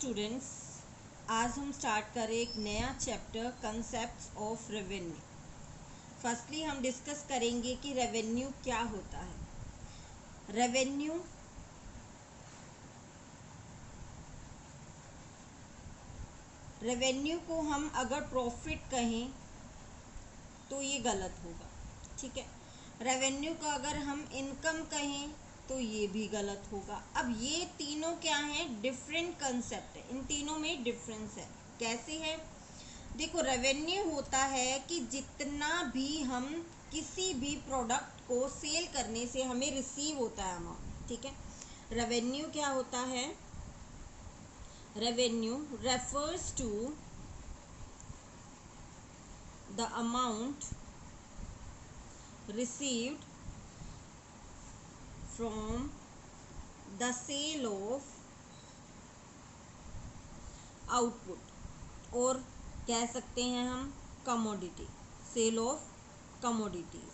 Students, आज हम start करें एक नया chapter concepts of revenue. Firstly हम डिस्कस करेंगे कि रेवेन्यू क्या होता है। रेवेन्यू को हम अगर प्रॉफिट कहें तो ये गलत होगा, ठीक है। रेवेन्यू का अगर हम इनकम कहें तो ये भी गलत होगा। अब ये तीनों क्या हैं? डिफरेंट कंसेप्ट है, इन तीनों में डिफरेंस है। कैसे है? देखो, रेवेन्यू होता है कि जितना भी हम किसी भी प्रोडक्ट को सेल करने से हमें रिसीव होता है अमाउंट, ठीक है। रेवेन्यू क्या होता है? Revenue refers to the amount received from the sale of output, और कह सकते हैं हम commodity, sale of commodities,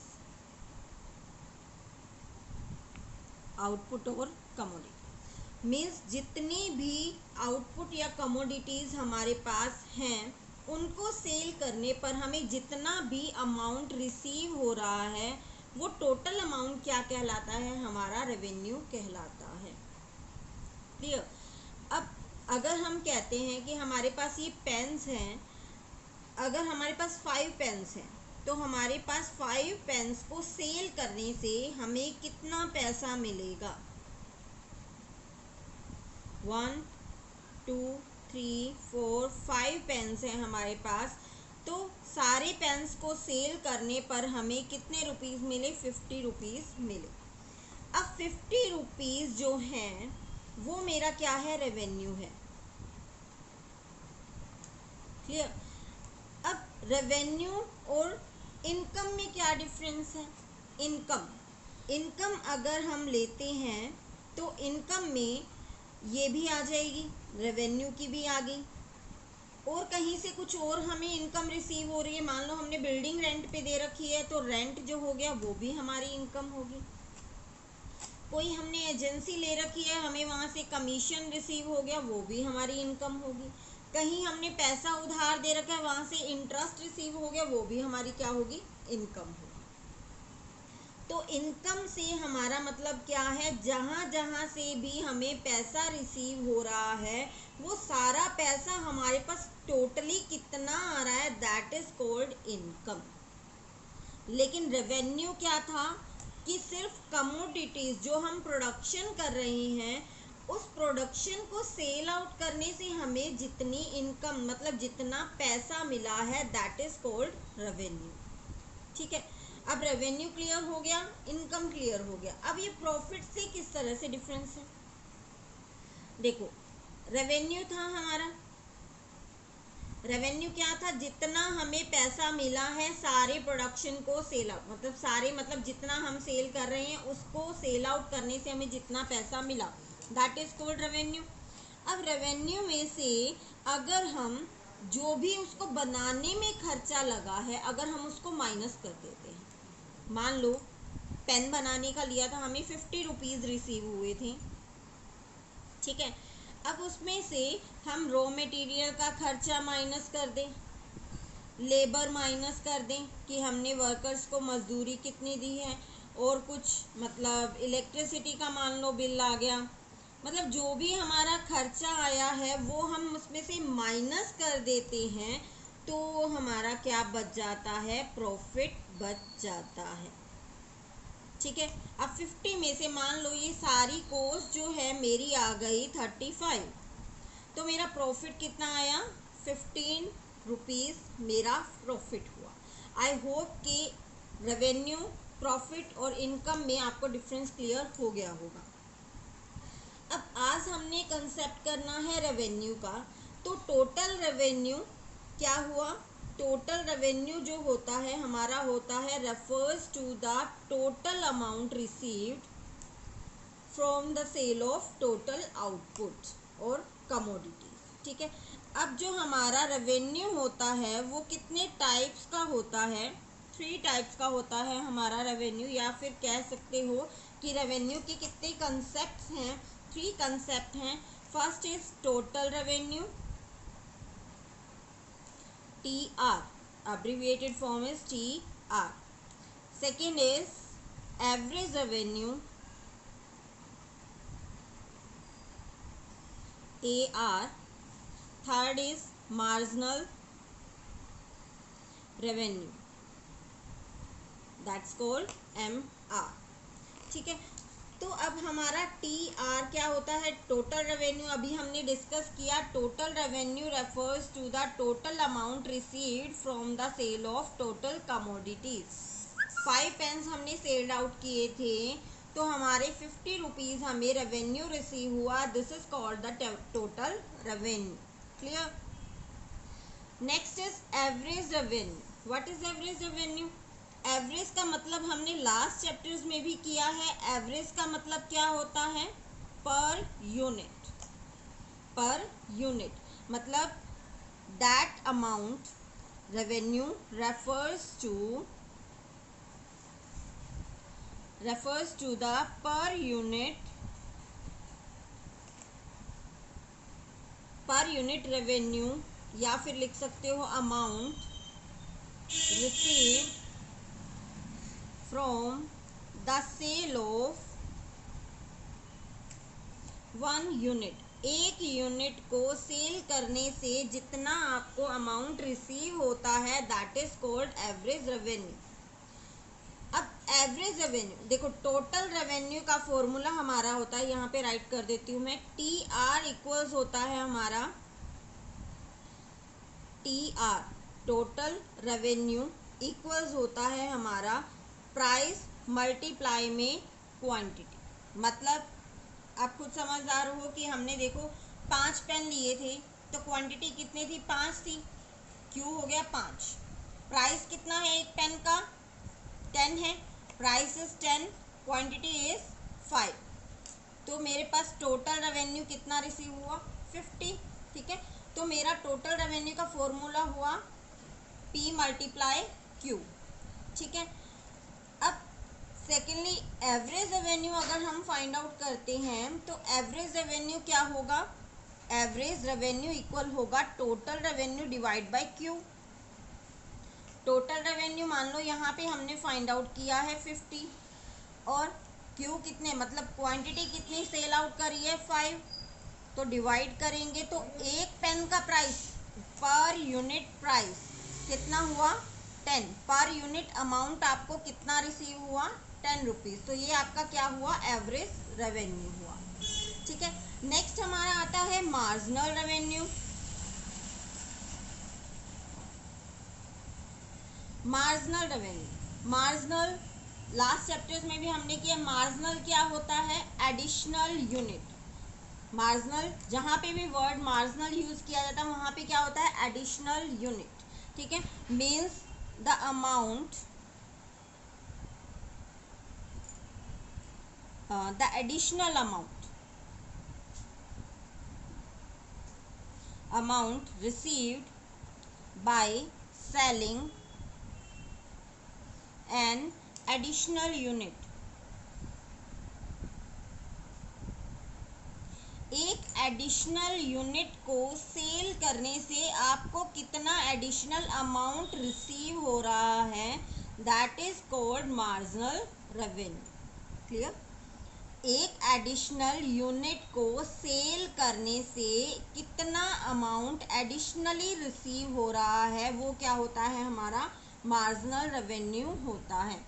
output और कमोडिटी मीन्स जितनी भी आउटपुट या कमोडिटीज हमारे पास हैं उनको सेल करने पर हमें जितना भी अमाउंट रिसीव हो रहा है वो टोटल अमाउंट क्या कहलाता है? हमारा रेवेन्यू कहलाता है। क्लियर? अब अगर हम कहते हैं कि हमारे पास ये पेन्स हैं, अगर हमारे पास 5 पेन्स हैं तो हमारे पास 5 पेन्स को सेल करने से हमें कितना पैसा मिलेगा? 1 2 3 4 5 पेन्स हैं हमारे पास, तो सारे पेन्स को सेल करने पर हमें कितने रुपीस मिले? 50 रुपीस मिले। अब 50 रुपीस जो हैं वो मेरा क्या है? रेवेन्यू है। क्लियर? अब रेवेन्यू और इनकम में क्या डिफरेंस है? इनकम अगर हम लेते हैं तो इनकम में ये भी आ जाएगी, रेवेन्यू की भी आ गई, और कहीं से कुछ और हमें इनकम रिसीव हो रही है। मान लो हमने बिल्डिंग रेंट पे दे रखी है तो रेंट जो हो गया वो भी हमारी इनकम होगी। कोई हमने एजेंसी ले रखी है, हमें वहाँ से कमीशन रिसीव हो गया, वो भी हमारी इनकम होगी। कहीं हमने पैसा उधार दे रखा है, वहाँ से इंटरेस्ट रिसीव हो गया, वो भी हमारी क्या होगी? इनकम होगी। तो इनकम से हमारा मतलब क्या है? जहाँ जहाँ से भी हमें पैसा रिसीव हो रहा है वो सारा पैसा हमारे पास टोटली कितना आ रहा है, दैट इज कॉल्ड इनकम। लेकिन रेवेन्यू क्या था कि सिर्फ कमोडिटीज जो हम प्रोडक्शन कर रहे हैं उस प्रोडक्शन को सेल आउट करने से हमें जितनी इनकम मतलब जितना पैसा मिला है दैट इज कॉल्ड रेवेन्यू, ठीक है। अब रेवेन्यू क्लियर हो गया, इनकम क्लियर हो गया। अब ये प्रॉफिट से किस तरह से डिफरेंस है? देखो, रेवेन्यू था हमारा, रेवेन्यू क्या था? जितना हमें पैसा मिला है सारे प्रोडक्शन को सेल आउट मतलब सारे मतलब जितना हम सेल कर रहे हैं उसको सेल आउट करने से हमें जितना पैसा मिला दैट इज कॉल्ड रेवेन्यू। अब रेवेन्यू में से अगर हम जो भी उसको बनाने में खर्चा लगा है अगर हम उसको माइनस कर देते हैं, मान लो पेन बनाने का लिया था, हमें 50 रुपीज़ रिसीव हुए थे, ठीक है। अब उसमें से हम रॉ मटेरियल का खर्चा माइनस कर दें, लेबर माइनस कर दें कि हमने वर्कर्स को मजदूरी कितनी दी है, और कुछ मतलब इलेक्ट्रिसिटी का मान लो बिल आ गया, मतलब जो भी हमारा खर्चा आया है वो हम उसमें से माइनस कर देते हैं तो हमारा क्या बच जाता है? प्रॉफिट बच जाता है, ठीक है। अब 50 में से मान लो ये सारी कॉस्ट जो है मेरी आ गई 35, तो मेरा प्रॉफिट कितना आया? 15 रुपीज़ मेरा प्रॉफिट हुआ। आई होप कि रेवेन्यू, प्रॉफिट और इनकम में आपको डिफरेंस क्लियर हो गया होगा। अब आज हमने कंसेप्ट करना है रेवेन्यू का, तो टोटल रेवेन्यू क्या हुआ? टोटल रेवेन्यू जो होता है हमारा होता है refers to the total amount received from the sale of total output और कमोडिटीज, ठीक है। अब जो हमारा रेवेन्यू होता है वो कितने टाइप्स का होता है? 3 टाइप्स का होता है हमारा रेवेन्यू, या फिर कह सकते हो कि रेवेन्यू के कितने कंसेप्ट्स हैं? 3 कंसेप्ट हैं। First is total revenue, TR, abbreviated form is TR. Second is average revenue, AR. Third is marginal revenue, that's called MR. ठीक है, तो अब हमारा TR क्या होता है, टोटल रेवेन्यू अभी हमने डिस्कस किया. Total revenue refers to the total amount received from the sale of total commodities. 5 pens हमने सेल्ड आउट किए थे, तो हमारे 50 रुपीज़ हमें रेवेन्यू रिसीव हुआ. This is called the total revenue. Clear. Next is average revenue. What is average revenue? Average का मतलब हमने लास्ट चैप्टर्स में भी किया है. एवरेज का मतलब क्या होता है? Per unit. पर यूनिट मतलब that amount revenue refers to the per unit revenue, या फिर लिख सकते हो amount received from the sale of 1 unit. एक यूनिट को सेल करने से जितना आपको अमाउंट रिसीव होता है, that is called average revenue. अब एवरेज रेवेन्यू देखो, टोटल रेवेन्यू का फॉर्मूला हमारा होता है, यहाँ पे राइट कर देती हूँ मैं. TR इक्वल्स होता है हमारा, TR टोटल रेवेन्यू इक्वल्स होता है हमारा प्राइस मल्टीप्लाई में क्वांटिटी. मतलब आप खुद समझदार हो कि हमने देखो 5 पेन लिए थे, तो क्वांटिटी कितनी थी? 5 थी. क्यू हो गया 5. प्राइस कितना है एक पेन का? 10 है. Price is 10, quantity is 5. तो मेरे पास टोटल रेवेन्यू कितना रिसीव हुआ? 50. ठीक है, तो मेरा टोटल रेवेन्यू का फॉर्मूला हुआ P मल्टीप्लाई Q. ठीक है. अब सेकेंडली एवरेज रेवेन्यू अगर हम फाइंड आउट करते हैं, तो एवरेज रेवेन्यू क्या होगा? एवरेज रेवेन्यू इक्वल होगा total revenue divide by Q. Total revenue मान लो यहाँ पे हमने फाइंड आउट किया है 50, और Q कितने मतलब क्वांटिटी कितनी सेल आउट करी है? 5. तो डिवाइड करेंगे तो एक पेन का प्राइस, पर यूनिट प्राइस कितना हुआ? 10. पर यूनिट अमाउंट आपको कितना रिसीव हुआ? 10 रुपीज़. तो ये आपका क्या हुआ? एवरेज रेवेन्यू हुआ. ठीक है. नेक्स्ट हमारा आता है marginal revenue. Marginal revenue, marginal last chapters में भी हमने किया. मार्जिनल क्या होता है? Additional unit. मार्जिनल जहाँ पे भी वर्ड मार्जिनल यूज किया जाता है, वहाँ पे क्या होता है? Additional unit. ठीक है. Means the amount the additional amount received by selling an additional unit. एक एडिशनल यूनिट को सेल करने से आपको कितना एडिशनल अमाउंट रिसीव हो रहा है, that is called marginal revenue. Clear. एक एडिशनल यूनिट को सेल करने से कितना अमाउंट एडिशनली रिसीव हो रहा है, वो क्या होता है? हमारा मार्जिनल रेवेन्यू होता है.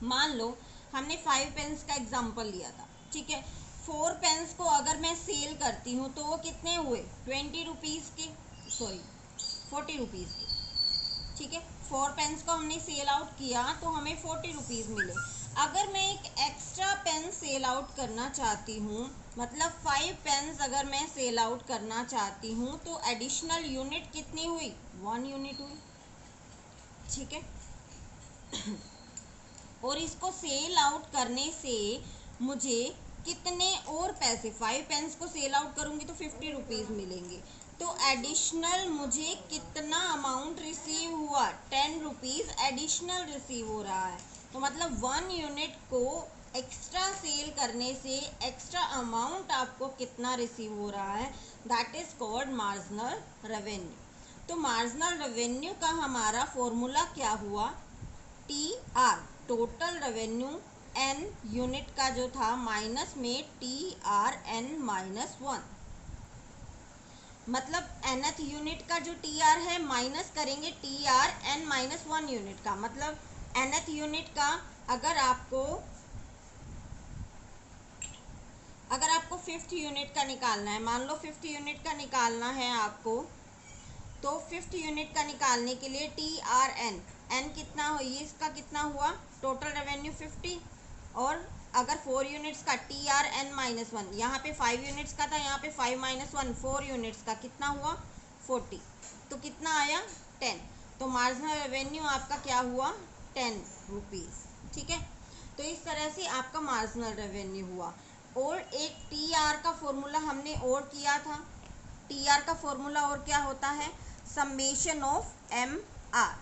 मान लो हमने 5 पेन्स का एग्जांपल लिया था. ठीक है. 4 पेन्स को अगर मैं सेल करती हूँ तो वो कितने हुए? 20 रुपीज़ के, सॉरी 40 रुपीज़ के. ठीक है. 4 पेन्स को हमने सेल आउट किया तो हमें 40 रुपीज़ मिले. अगर मैं एक एक्स्ट्रा पेन सेल आउट करना चाहती हूँ, मतलब 5 पेन्स अगर मैं सेल आउट करना चाहती हूँ, तो एडिशनल यूनिट कितनी हुई? 1 यूनिट हुई. ठीक है. और इसको सेल आउट करने से मुझे कितने और पैसे, 5 पेन्स को सेल आउट करूँगी तो 50 रुपीज़ मिलेंगे. तो एडिशनल मुझे कितना अमाउंट रिसीव हुआ? 10 रुपीज़ एडिशनल रिसीव हो रहा है. तो मतलब 1 यूनिट को एक्स्ट्रा सेल करने से एक्स्ट्रा अमाउंट आपको कितना रिसीव हो रहा है, that is called marginal revenue. तो मार्जिनल रेवेन्यू का हमारा फॉर्मूला क्या हुआ, T R, total revenue N unit का जो था माइनस में T R N minus one, मतलब nth यूनिट का जो टी आर है माइनस करेंगे T R N minus one unit का, मतलब nth यूनिट का अगर आपको फिफ्थ यूनिट का निकालना है, मान लो फिफ्थ यूनिट का निकालना है आपको, तो फिफ्थ यूनिट का निकालने के लिए टी आर एन, एन कितना हो, ये इसका कितना हुआ टोटल रेवेन्यू 50, और अगर 4 यूनिट्स का T R N minus one, यहाँ पे 5 यूनिट्स का था, यहाँ पे 5 माइनस वन 4 यूनिट्स का कितना हुआ 40, तो कितना आया 10। तो मार्जिनल रेवेन्यू आपका क्या हुआ 10 रुपीज़, ठीक है। तो इस तरह से आपका मार्जिनल रेवेन्यू हुआ। और एक टी आर का फॉर्मूला हमने और किया था, टी आर का फॉर्मूला और क्या होता है, summation of M R,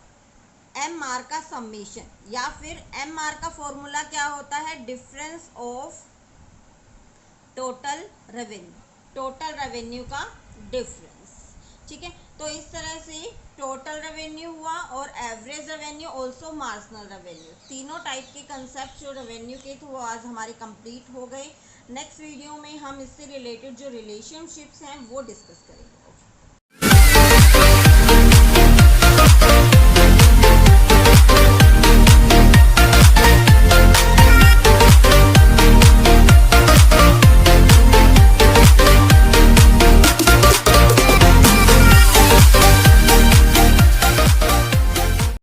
M R का समेशन, या फिर एम आर का फॉर्मूला क्या होता है, difference of total revenue, total revenue का डिफरेंस, ठीक है। तो इस तरह से टोटल रेवेन्यू हुआ और average revenue also marginal revenue, तीनों टाइप के कंसेप्ट जो रेवेन्यू के थे वो आज हमारे कंप्लीट हो गए। नेक्स्ट वीडियो में हम इससे रिलेटेड जो रिलेशनशिप्स हैं वो डिस्कस करेंगे।